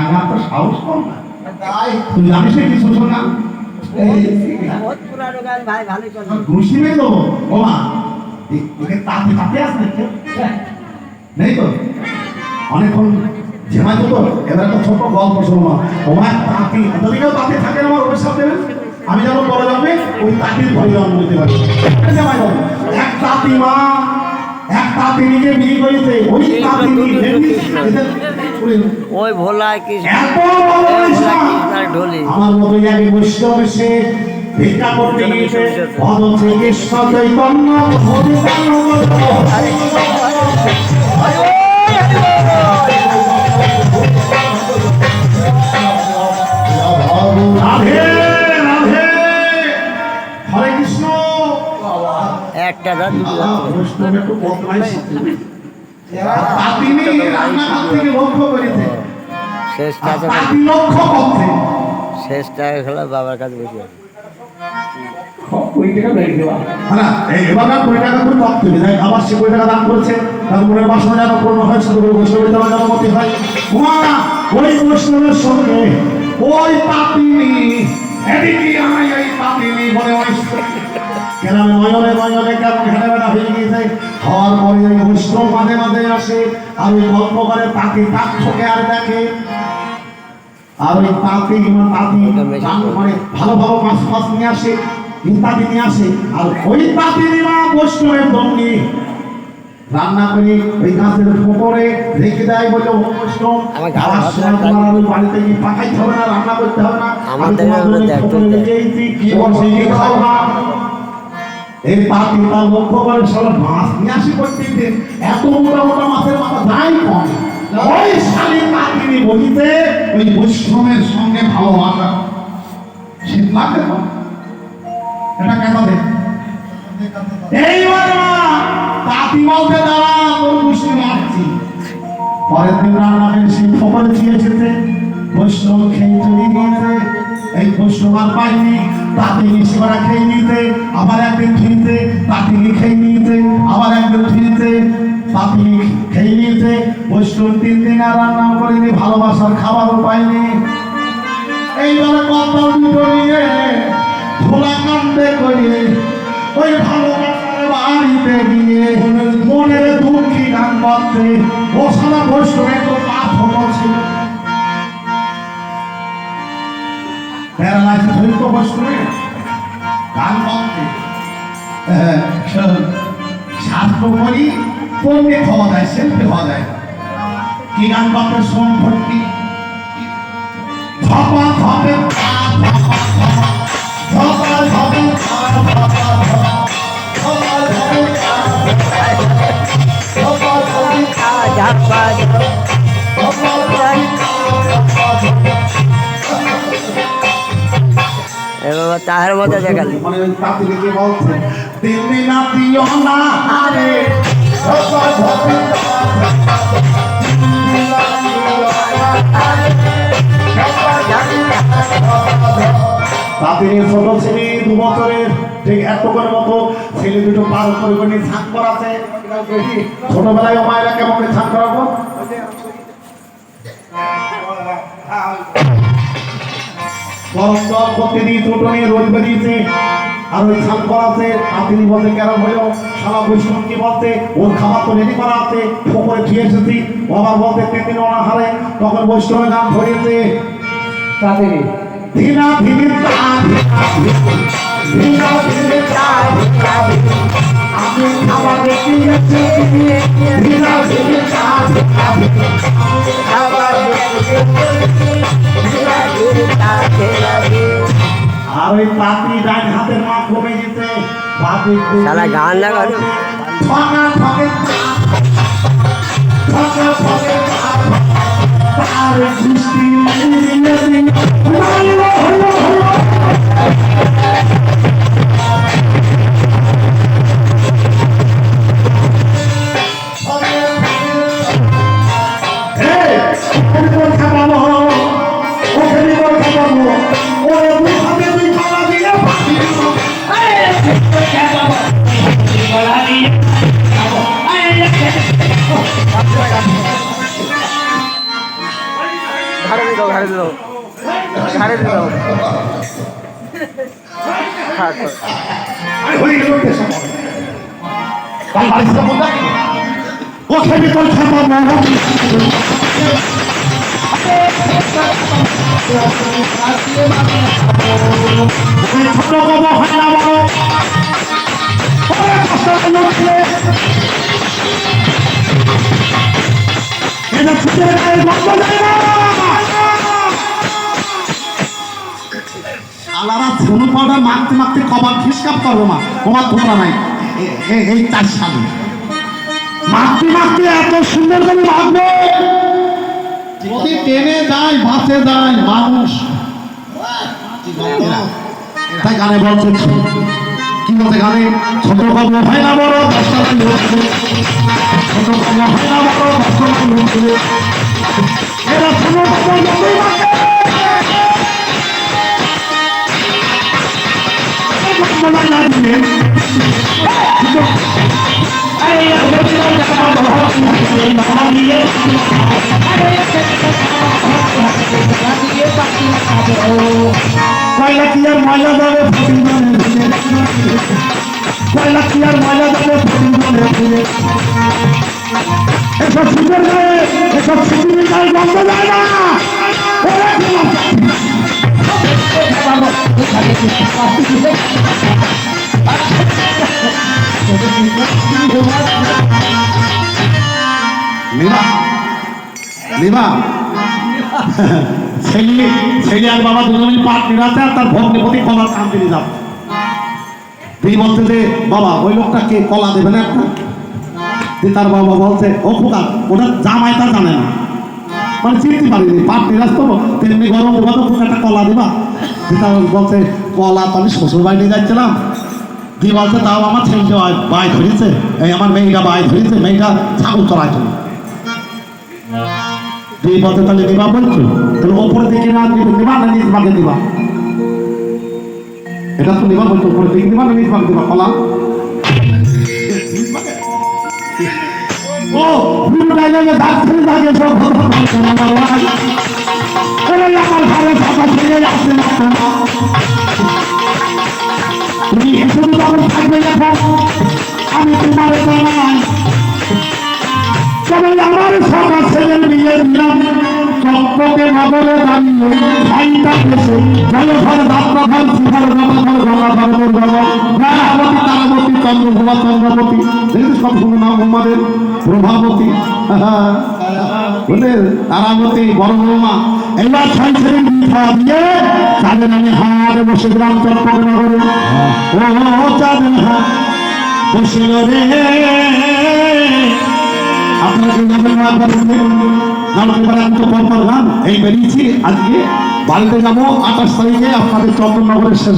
রান্না তো সাহস কম না তুই জানিস না কিছু শোনা ঘুষি নেই তো ও মা তাতে তাতে আসবে নেই তো অনেকক্ষণ ঝেমাই তো এবার একটা ছোট গল্প শোনো তোমার তাঁতি তাদেরকেও তাঁতি থাকে না আমার অভিশাপ দেবেন আমি যেন বড় যাবে ওই তাঁতির ঘরে জন্ম দিতে পারি এক তাঁতি মা এক তাঁতি নিজে বিয়ে করেছে ওই তাঁতি ওই ভোলা কি ঢোলি আমার মতো আগে বৈষ্ণব এসে ভিক্ষা করতে গিয়েছে ভজন থেকে চৈতন্য রাধে রাধে হরে কৃষ্ণ একটা দাঁত বৈষ্ণব একটু বদমাইশ তাঁতিনি রান্নাঘর থেকে লক্ষ্য করেছে শেষ কাছে তাঁতি লক্ষ্য করছে শেষ টাকা খেলা বাবার কাছে বসে আছে এবার 20 টাকা করে তপ তুলে দেয় আবার সে 20 টাকা দান করেছে তার মনের বাসনা যেন পূর্ণ হয় শুধু করে বৈষ্ণবের দ্বারা জনমতি হয় ওই বৈষ্ণবের সঙ্গে ওই পাপিনি এদিকে আমি এই পাপিনি বলে কেন নয়নে নয়নে কেমন হেঁটে বেড়া হয়ে গিয়েছে হওয়ার পরে ওই বৈষ্ণব মাঝে মাঝে আসে আর ওই গল্প করে তাকে তাক ঠকে আর দেখে আর ওই তাঁতি মানে ভালো ভালো মাছ ফাছ নিয়ে আসে ইত্যাদি নিয়ে আসে আর ওই তাঁতির মা বৈষ্ণবের দণ্ডি রান্না করে ওই গাছের ফোকরে রেখে দেয় বলে ও বৈষ্ণব তোমার ওই বাড়িতে গিয়ে পাঠাইতে হবে না রান্না করতে হবে না এই তাঁতিটা লক্ষ্য করে সব মাছ নিয়ে আসি করতে এত মোটা মোটা মাছের মাথা যাই কম ওই শালীর তাঁতিনি বলিতে ওই বৈষ্ণবের সঙ্গে ভালোবাসা শীত লাগে তো এটা কেন দে এইবার তাঁতি বলতে দাঁড়া তোর বৈষ্ণব আসছি পরের দিন রান্নাকে সে খবর দিয়েছে বৈষ্ণব খেয়ে চলে গিয়েছে এই বৈষ্ণব আর পাইনি তাঁতিনি সেবার খেয়ে নিতে আবার একদিন ফিরতে তাঁতিনি খেয়ে নিতে আবার একদিন ফিরতে তাঁতিনি খেয়ে নিতে বৈষ্ণব 3 দিন আর রান্না করেনি ভালোবাসার খাবারও পাইনি এইবার কথা দুটো নিয়ে ধোলা কান্দে করে ওই ভালোবাসার বাড়িতে গিয়ে মনের দুঃখী গান করতে ও সারা বৈষ্ণবের তো পা ফোটো ছিল প্যারালাইসিস হয়ে তো বৈষ্ণবে গান করতে শাস্ত্র করি পণ্ডিত হওয়া যায় শিল্পী হওয়া যায় কি গান করতে সোম ভর্তি ধপা ধপে ধপা ধপে তাহার মধ্যে দেখালি মানে ওই তাঁতিকে বলছে দিল্লি না দিও না আরে ধপা ধপে তাঁতিনি ছোট ছেলে 2 বছরের ঠিক এতক্ষণের মতো ছেলে দুটো পার করে করে ছান করাছে ছোটবেলায় ও মায়েরা কেমন করে ছান করাবো গরম জল প্রতিদিন ছোট নিয়ে রোদ বেরিয়েছে আর ওই ছান করাছে তাঁতিনি বলতে কেন হলো সারা বৈষ্ণব কি বলতে ওর খাবার তো রেডি করা আছে পুকুরে খেয়ে এসেছি ও আবার বলতে 3 দিন অনাহারে তখন বৈষ্ণবের গান ধরেছে তাঁতিনি ধীনা ধীরে ধীনা ধীরে আমি খাবার দেখি ধীনা ধীরে আর ওই পাতি ডান হাতের মা কমে যেতে পাতি শালা গান লাগা ঠকা ঠকে ঠকা ঠকে আর দৃষ্টি ছাড়ে দিতে হবে। থাক, থাক। আরে হয়ে গেল দেশে কাল বাড়িতে বলতে ও খেবি তোর খাবো না ছোট বাবু হয় না বড় এটা ছুটে গল্প যায় না আলারা ধনু পাউডার মাখতে মাখতে কবার খিসকাপ করবো মা তোমার তোমরা নাই এই তার সামনে মাখতে মাখতে এত সুন্দর করে মাখবে যদি টেনে যায় বাঁচে যায় মানুষ তাই গানে বলছে কি বলতে গানে ছোট কর্ম হয় না বড় ছোট কর্ম হয় না বড় এরা ছোট কর্ম কয়লা কি আর ময়লা যাবে কয়লা কি আর ময়লা যাবে এসব সুন্দর গায়ে এসব সুন্দর গায়ে বন্ধ যায় না লিমা ছেলে আর বাবা দুজনেই পাট নিরাতে আর তার ভগ্নিপতি কলার কান দিয়ে যাও তিনি বলতে যে বাবা ওই লোকটা কে কলা দেবে না একটা তার বাবা বলছে ও খোকা ওটা জামাই তা জানে না মানে চিনতে পারিনি পাট নিরাজ তো তেমনি গরম দেবা তো একটা কলা দেবা বলছে কলা তো আমি শ্বশুর বাড়ি নিয়ে যাচ্ছিলাম দিয়ে বলছে তাও আমার ছেলেটা বাই ধরেছে এই আমার মেয়েটা বাই ধরেছে মেয়েটা ছাগল চড়াই জন্য দিয়ে বলতে তাহলে দিবা বলছো তাহলে ওপরে দিকে না দিবা না নিজ ভাগে দিবা এটা তো নিবা বলছো উপরে দিকে দিবা না নিজ ভাগে দিবা কলা ও পুরো ডাইলে দাঁত ফেলে থাকে সব আমার ঘরে ফাঁকা ছেড়ে আসছে না তুমি এসব তখন থাকবে এখন আমি তোমার জানাই তবে আমার সব ছেলের বিয়ের নাম চক্রকে নগরে দাঁড়িয়ে সাইটা গেছে ভালো ঘরে দাত্রা ঘর সুঘর গলা ঘর গলা ঘর গলা রাবতী তারাবতী চন্দ্রভূমা চন্দ্রাবতী দেখি সব শুনে নাম আমাদের প্রভাবতী বলে তারাবতী বড় বৌমা এবার ছয় ছেলে মিঠা দিয়ে তাদের আমি হাড়ে বসে গ্রাম চক্রকে নগরে ও চাঁদের হাত বসে রে আপনারা কি যাবেন না আমি তো পরপর গান এই বেরিয়েছি আজকে বাড়িতে যাবো 28 তারিখে আপনাদের চন্দননগরের শেষ